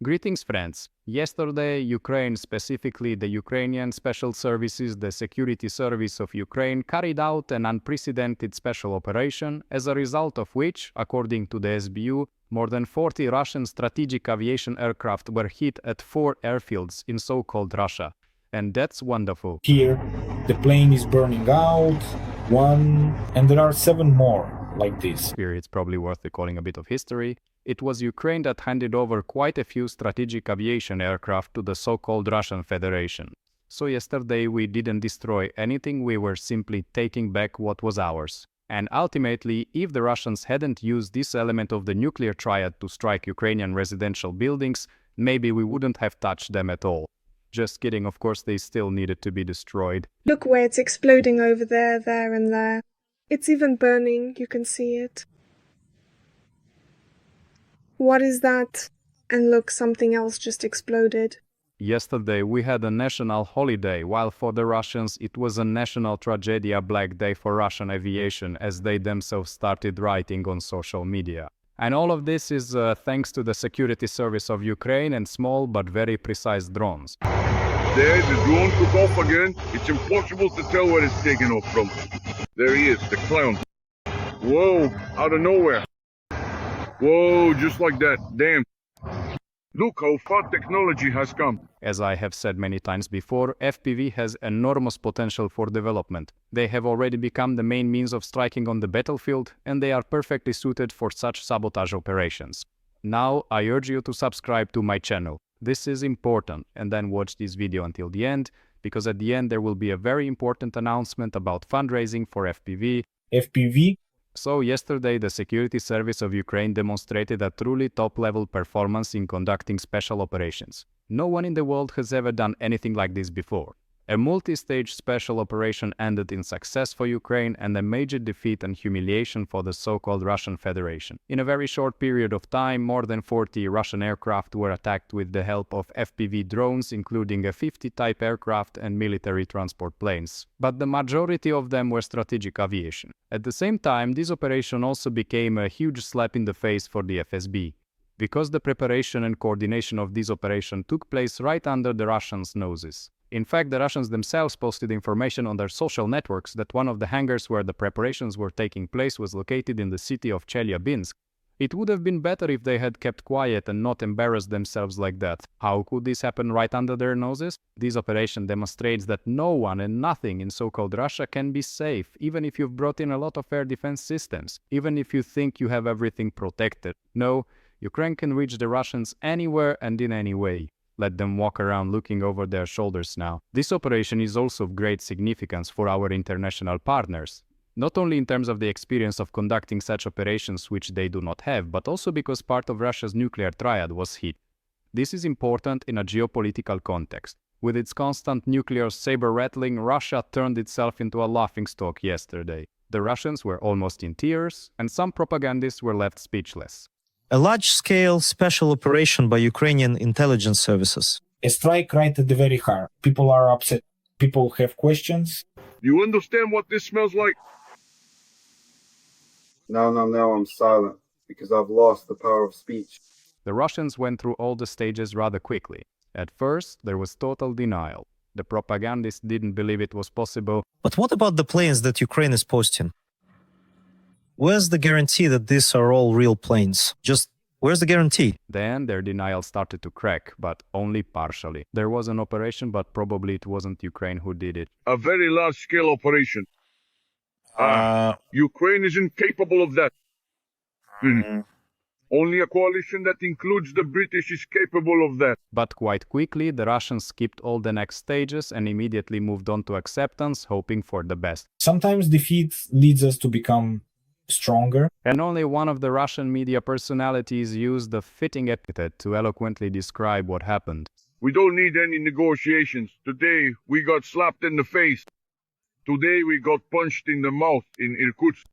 Greetings, friends. Yesterday, Ukraine, specifically the Ukrainian Special Services, the Security Service of Ukraine, carried out an unprecedented special operation, as a result of which, according to the SBU, more than 40 Russian strategic aviation aircraft were hit at 4 airfields in so-called Russia. And that's wonderful. Here, the plane is burning out, and there are 7 more like this. Here it's probably worth recalling a bit of history. It was Ukraine that handed over quite a few strategic aviation aircraft to the so-called Russian Federation. So yesterday we didn't destroy anything, we were simply taking back what was ours. And ultimately, if the Russians hadn't used this element of the nuclear triad to strike Ukrainian residential buildings, maybe we wouldn't have touched them at all. Just kidding, of course they still needed to be destroyed. Look where it's exploding over there, there and there. It's even burning, you can see it. What is that? And look, something else just exploded. Yesterday we had a national holiday, while for the Russians it was a national tragedy, a black day for Russian aviation, as they themselves started writing on social media. And all of this is thanks to the Security Service of Ukraine and small but very precise drones. There, the drone took off again. It's impossible to tell where it's taken off from. There he is, the clown. Whoa, out of nowhere. Whoa, just like that, damn. Look how far technology has come. As I have said many times before, FPV has enormous potential for development. They have already become the main means of striking on the battlefield, and they are perfectly suited for such sabotage operations. Now, I urge you to subscribe to my channel. This is important, and then watch this video until the end, because at the end there will be a very important announcement about fundraising for FPV. FPV? So yesterday the Security Service of Ukraine demonstrated a truly top-level performance in conducting special operations. No one in the world has ever done anything like this before. A multi-stage special operation ended in success for Ukraine and a major defeat and humiliation for the so-called Russian Federation. In a very short period of time, more than 40 Russian aircraft were attacked with the help of FPV drones, including a 50-type aircraft and military transport planes. But the majority of them were strategic aviation. At the same time, this operation also became a huge slap in the face for the FSB, because the preparation and coordination of this operation took place right under the Russians' noses. In fact, the Russians themselves posted information on their social networks that one of the hangars where the preparations were taking place was located in the city of Chelyabinsk. It would have been better if they had kept quiet and not embarrassed themselves like that. How could this happen right under their noses? This operation demonstrates that no one and nothing in so-called Russia can be safe, even if you've brought in a lot of air defense systems, even if you think you have everything protected. No, Ukraine can reach the Russians anywhere and in any way. Let them walk around looking over their shoulders now. This operation is also of great significance for our international partners. Not only in terms of the experience of conducting such operations, which they do not have, but also because part of Russia's nuclear triad was hit. This is important in a geopolitical context. With its constant nuclear saber-rattling, Russia turned itself into a laughingstock yesterday. The Russians were almost in tears, and some propagandists were left speechless. A large-scale special operation by Ukrainian intelligence services. A strike right at the very heart. People are upset. People have questions. You understand what this smells like? No, I'm silent, because I've lost the power of speech. The Russians went through all the stages rather quickly. At first, there was total denial. The propagandists didn't believe it was possible. But what about the planes that Ukraine is posting? Where's the guarantee that these are all real planes? Just where's the guarantee? Then their denial started to crack, but only partially. There was an operation, but probably it wasn't Ukraine who did it. A very large-scale operation. Ukraine isn't capable of that. Only a coalition that includes the British is capable of that. But quite quickly, the Russians skipped all the next stages and immediately moved on to acceptance, hoping for the best. Sometimes defeat leads us to become stronger. And only one of the Russian media personalities used the fitting epithet to eloquently describe what happened. We don't need any negotiations. Today, we got slapped in the face. Today, we got punched in the mouth in Irkutsk.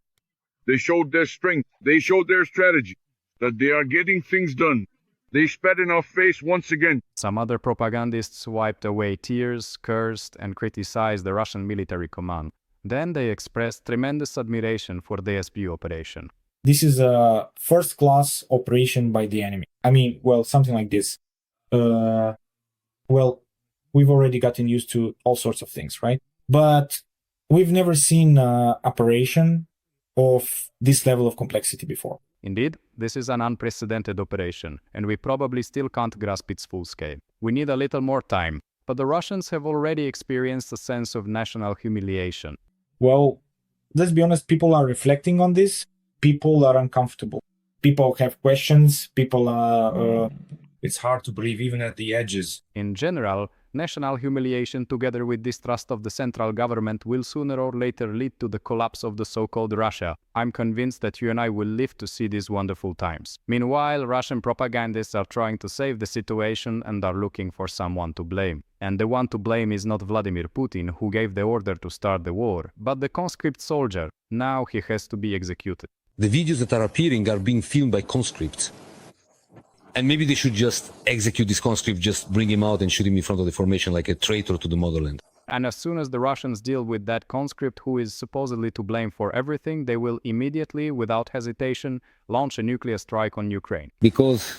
They showed their strength. They showed their strategy, that they are getting things done. They spat in our face once again. Some other propagandists wiped away tears, cursed, and criticized the Russian military command. Then they expressed tremendous admiration for the SBU operation. This is a first-class operation by the enemy. I mean, well, something like this. well, we've already gotten used to all sorts of things, right? But we've never seen operation of this level of complexity before. Indeed, this is an unprecedented operation, and we probably still can't grasp its full scale. We need a little more time, but the Russians have already experienced a sense of national humiliation. Well, let's be honest, people are reflecting on this. People are uncomfortable. People have questions. People are... It's hard to breathe even at the edges. In general, national humiliation together with distrust of the central government will sooner or later lead to the collapse of the so-called Russia. I'm convinced that you and I will live to see these wonderful times. Meanwhile, Russian propagandists are trying to save the situation and are looking for someone to blame. And the one to blame is not Vladimir Putin, who gave the order to start the war, but the conscript soldier. Now he has to be executed. The videos that are appearing are being filmed by conscripts. And maybe they should just execute this conscript, just bring him out and shoot him in front of the formation like a traitor to the motherland. And as soon as the Russians deal with that conscript who is supposedly to blame for everything, they will immediately, without hesitation, launch a nuclear strike on Ukraine. Because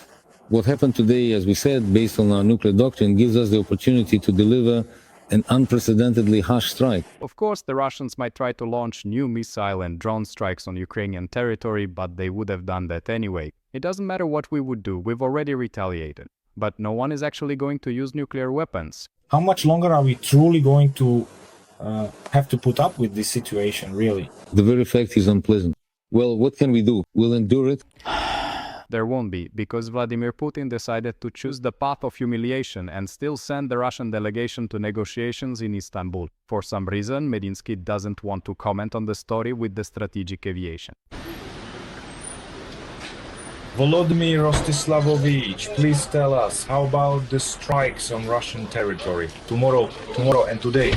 what happened today, as we said, based on our nuclear doctrine, gives us the opportunity to deliver an unprecedentedly harsh strike. Of course, the Russians might try to launch new missile and drone strikes on Ukrainian territory, but they would have done that anyway. It doesn't matter what we would do, we've already retaliated. But no one is actually going to use nuclear weapons. How much longer are we truly going to have to put up with this situation, really? The very fact is unpleasant. Well, what can we do? We'll endure it? There won't be, because Vladimir Putin decided to choose the path of humiliation and still send the Russian delegation to negotiations in Istanbul. For some reason, Medinsky doesn't want to comment on the story with the strategic aviation. Volodymyr Rostislavovich, please tell us, how about the strikes on Russian territory? Tomorrow and today.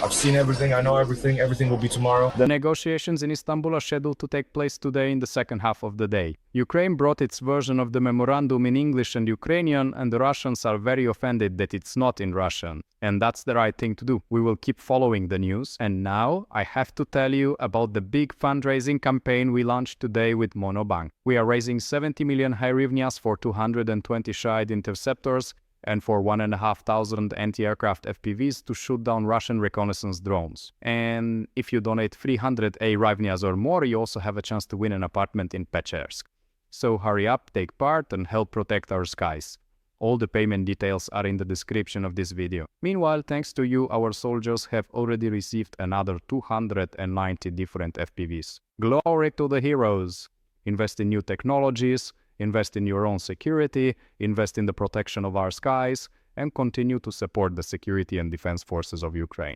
I've seen everything, I know everything will be tomorrow. The negotiations in Istanbul are scheduled to take place today in the second half of the day. Ukraine brought its version of the memorandum in English and Ukrainian, and the Russians are very offended that it's not in Russian. And that's the right thing to do. We will keep following the news. And now I have to tell you about the big fundraising campaign we launched today with Monobank. We are raising 70 million hryvnias for 220 Shahid interceptors and for 1,500 anti-aircraft FPVs to shoot down Russian reconnaissance drones. And if you donate 300 hryvnias or more, you also have a chance to win an apartment in Pechersk. So hurry up, take part, and help protect our skies. All the payment details are in the description of this video. Meanwhile, thanks to you, our soldiers have already received another 290 different FPVs. Glory to the heroes! Invest in new technologies, invest in your own security, invest in the protection of our skies, and continue to support the security and defense forces of Ukraine.